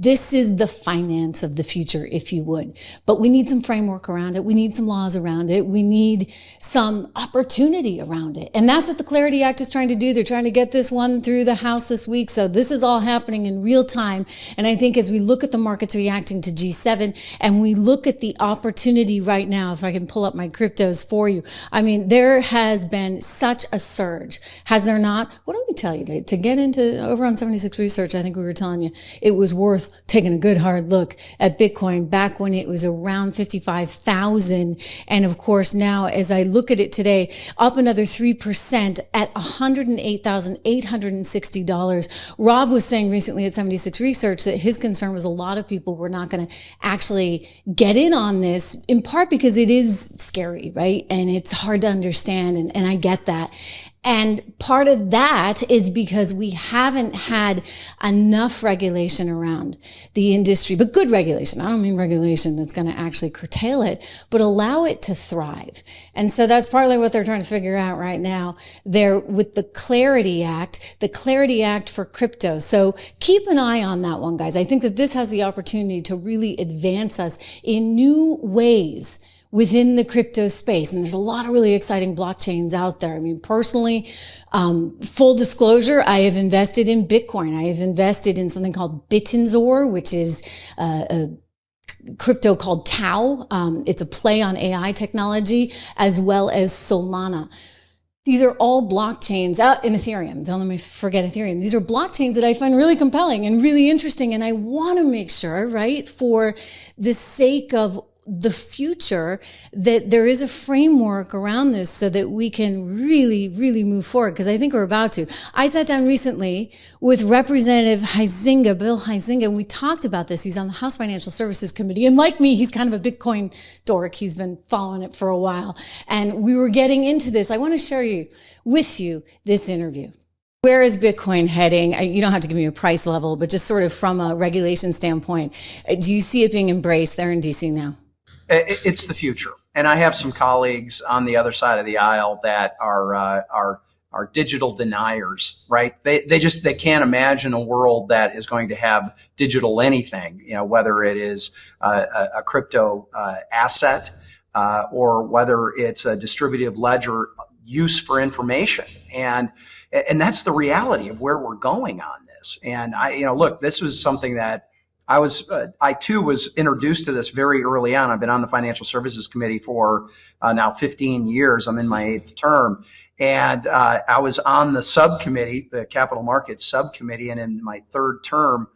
this is the finance of the future, if you would. But we need some framework around it. We need some laws around it. We need some opportunity around it. And that's what the Clarity Act is trying to do. They're trying to get this one through the House this week. So this is all happening in real time. And I think as we look at the markets reacting to G7 and we look at the opportunity right now, if I can pull up my cryptos for you, I mean, there has been such a surge. Has there not? What do we tell you to get into over on 76 Research? I think we were telling you it was worth taking a good hard look at Bitcoin back when it was around 55,000. And of course, now as I look at it today, up another 3% at $108,860. Rob was saying recently at 76 Research that his concern was a lot of people were not going to actually get in on this, in part because it is scary, right? And it's hard to understand. And I get that. And part of that is because we haven't had enough regulation around the industry, but good regulation. I don't mean regulation that's going to actually curtail it, but allow it to thrive. And so that's partly what they're trying to figure out right now. They're with the Clarity Act for crypto. So keep an eye on that one, guys. I think that this has the opportunity to really advance us in new ways within the crypto space. And there's a lot of really exciting blockchains out there. I mean, personally, full disclosure, I have invested in Bitcoin. I have invested in something called Bitinzor, which is a crypto called Tau. It's a play on AI technology, as well as Solana. These are all blockchains in Ethereum. Don't let me forget Ethereum. These are blockchains that I find really compelling and really interesting. And I want to make sure, right, for the sake of the future, that there is a framework around this so that we can really, really move forward. Because I think we're about to. I sat down recently with Representative Huizenga, Bill Huizenga, and we talked about this. He's on the House Financial Services Committee. And like me, he's kind of a Bitcoin dork. He's been following it for a while. And we were getting into this. I want to share with you this interview. Where is Bitcoin heading? You don't have to give me a price level, but just sort of from a regulation standpoint, do you see it being embraced there in DC now? It's the future. And I have some colleagues on the other side of the aisle that are digital deniers, right? They can't imagine a world that is going to have digital anything, whether it is a crypto asset or whether it's a distributed ledger use for information. And that's the reality of where we're going on this. And look, this was something that I too was introduced to this very early on. I've been on the Financial Services Committee for now 15 years. I'm in my 8th term. And I was on the subcommittee, the Capital Markets Subcommittee, and in my 3rd term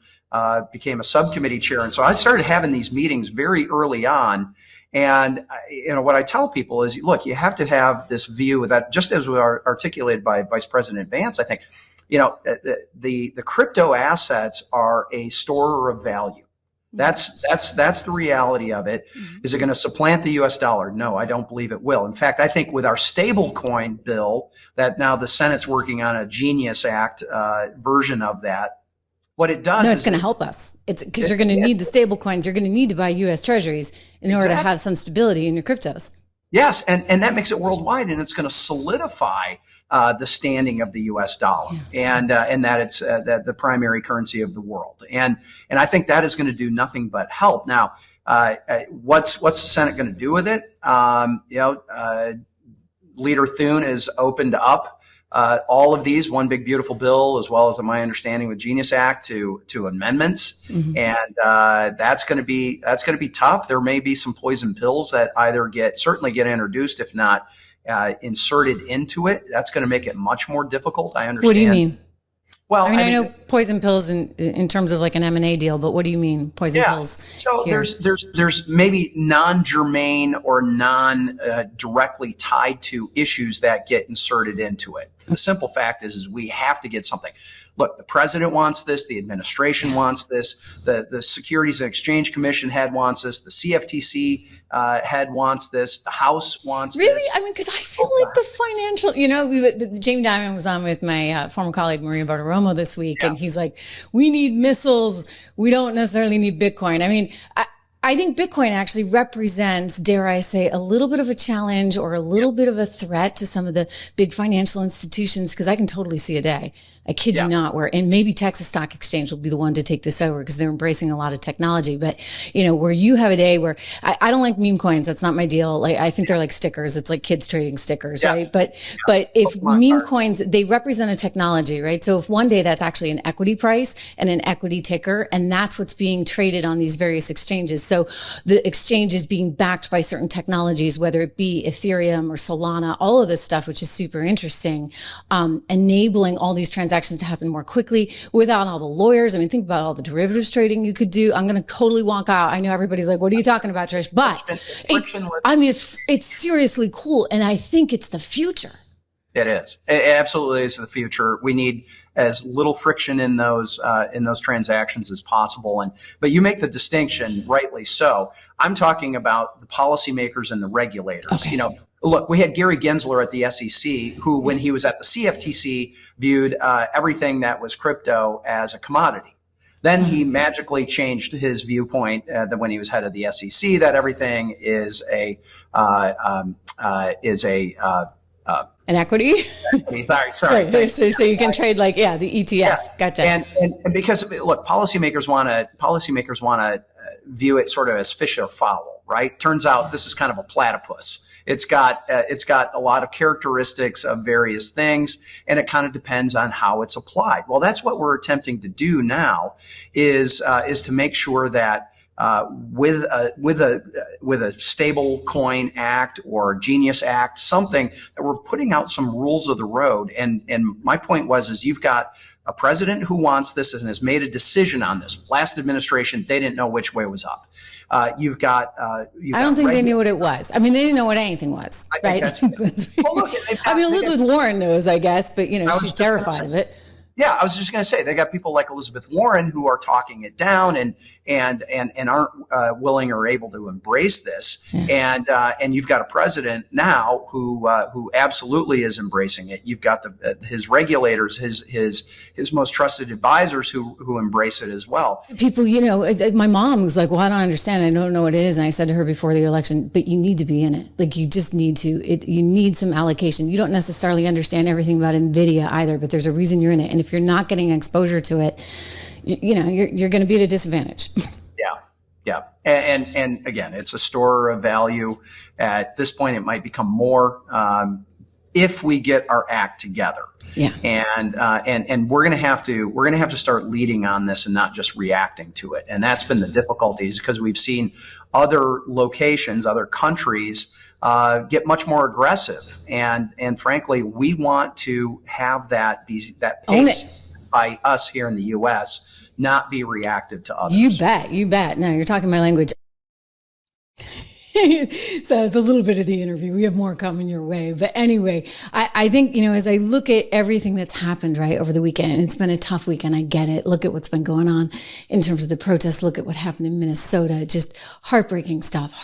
became a subcommittee chair. And so I started having these meetings very early on. And what I tell people is, look, you have to have this view that, just as was articulated by Vice President Vance, I think, the crypto assets are a storer of value. That's the reality of it. Is it going to supplant the U.S. dollar? No, I don't believe it will. In fact, I think with our stablecoin bill that now the Senate's working on a Genius Act version of that, what it does is it's going to help us. It's because you're going to need the stable coins. You're going to need to buy U.S. Treasuries in order to have some stability in your cryptos. Yes, and that makes it worldwide, and it's going to solidify the standing of the U.S. dollar, and that it's the primary currency of the world, and I think that is going to do nothing but help. Now, what's the Senate going to do with it? Leader Thune has opened up all of these, one big beautiful bill, as well as my understanding with Genius Act, to amendments, and that's going to be tough. There may be some poison pills that either certainly get introduced, if not inserted into it. That's going to make it much more difficult. I understand. What do you mean? Well, I know poison pills in terms of like an M&A deal, but what do you mean poison pills? So here? there's maybe non-germane or non-directly tied to issues that get inserted into it. The simple fact is we have to get something. Look, the president wants this. The administration wants this. The Securities and Exchange Commission head wants this. The CFTC head wants this. The House wants this. Really? I mean, because I feel like the financial, Jamie Dimon was on with my former colleague, Maria Bartiromo, this week. And he's like, we need missiles. We don't necessarily need Bitcoin. I mean, I think Bitcoin actually represents, dare I say, a little bit of a challenge or a little bit of a threat to some of the big financial institutions, because I can totally see a day I kid you not, and maybe Texas Stock Exchange will be the one to take this over because they're embracing a lot of technology. But, where you have a day where I don't like meme coins. That's not my deal. Like, I think they're like stickers. It's like kids trading stickers, right? But if meme coins, they represent a technology, right? So if one day that's actually an equity price and an equity ticker, and that's what's being traded on these various exchanges. So the exchange is being backed by certain technologies, whether it be Ethereum or Solana, all of this stuff, which is super interesting, enabling all these transactions to happen more quickly without all the lawyers. I mean, think about all the derivatives trading you could do. I'm going to totally wonk out. I know everybody's like, what are you talking about, Trish? But it's seriously cool. And I think it's the future. It is. It absolutely is the future. We need as little friction in those transactions as possible. But you make the distinction, rightly so. I'm talking about the policymakers and the regulators. Okay. Look, we had Gary Gensler at the SEC, who, when he was at the CFTC, viewed everything that was crypto as a commodity. Then he magically changed his viewpoint that when he was head of the SEC, that everything is an equity. Sorry. Right. So you can trade the ETF. Yeah. Gotcha. And because look, policymakers want to view it sort of as fish or fowl, right? Turns out this is kind of a platypus. It's got a lot of characteristics of various things, and it kind of depends on how it's applied. Well, that's what we're attempting to do now is to make sure that with a stable coin act or Genius Act, something that we're putting out some rules of the road. And my point is you've got a president who wants this and has made a decision on this. Last administration, they didn't know which way was up. I don't think they knew what it was. I mean, they didn't know what anything was, right? Elizabeth Warren knows, I guess, but she's terrified of it. Yeah, I was just going to say they got people like Elizabeth Warren who are talking it down and aren't willing or able to embrace this. Yeah. And you've got a president now who absolutely is embracing it. You've got his regulators, his most trusted advisors who embrace it as well. People, my mom was like, "Well, I don't understand. I don't know what it is." And I said to her before the election, "But you need to be in it. Like you just need to. You need some allocation. You don't necessarily understand everything about NVIDIA either, but there's a reason you're in it. And if you're not getting exposure to it, you're going to be at a disadvantage." Yeah. And again, it's a store of value. At this point, it might become more if we get our act together. Yeah. And we're going to have to start leading on this and not just reacting to it. And that's been the difficulties because we've seen other locations, other countries get much more aggressive. And frankly, we want to have that pace by us here in the U.S., not be reactive to others. You bet. No, you're talking my language. So it's a little bit of the interview. We have more coming your way. But anyway, I think, as I look at everything that's happened right over the weekend, and it's been a tough weekend. I get it. Look at what's been going on in terms of the protests. Look at what happened in Minnesota. Just heartbreaking stuff.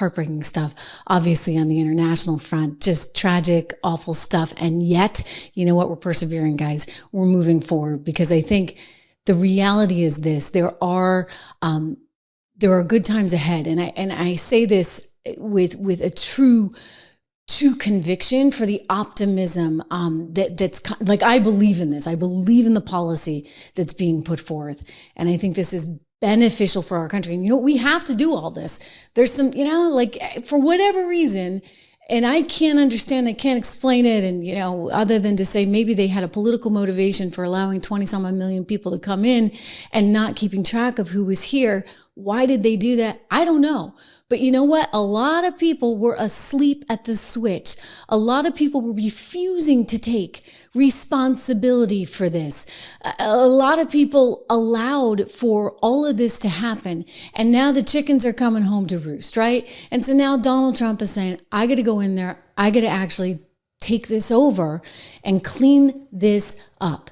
Obviously on the international front, just tragic, awful stuff. And yet, you know what? We're persevering, guys. We're moving forward because I think the reality is this: there are good times ahead. And I say this with a true conviction for the optimism that's like, I believe in this. I believe in the policy that's being put forth. And I think this is beneficial for our country. And we have to do all this. There's some, for whatever reason, and I can't understand, I can't explain it. And, other than to say maybe they had a political motivation for allowing 20-some million people to come in and not keeping track of who was here. Why did they do that? I don't know. But you know what? A lot of people were asleep at the switch. A lot of people were refusing to take responsibility for this. A lot of people allowed for all of this to happen. And now the chickens are coming home to roost, right? And so now Donald Trump is saying, I got to go in there. I got to actually take this over and clean this up.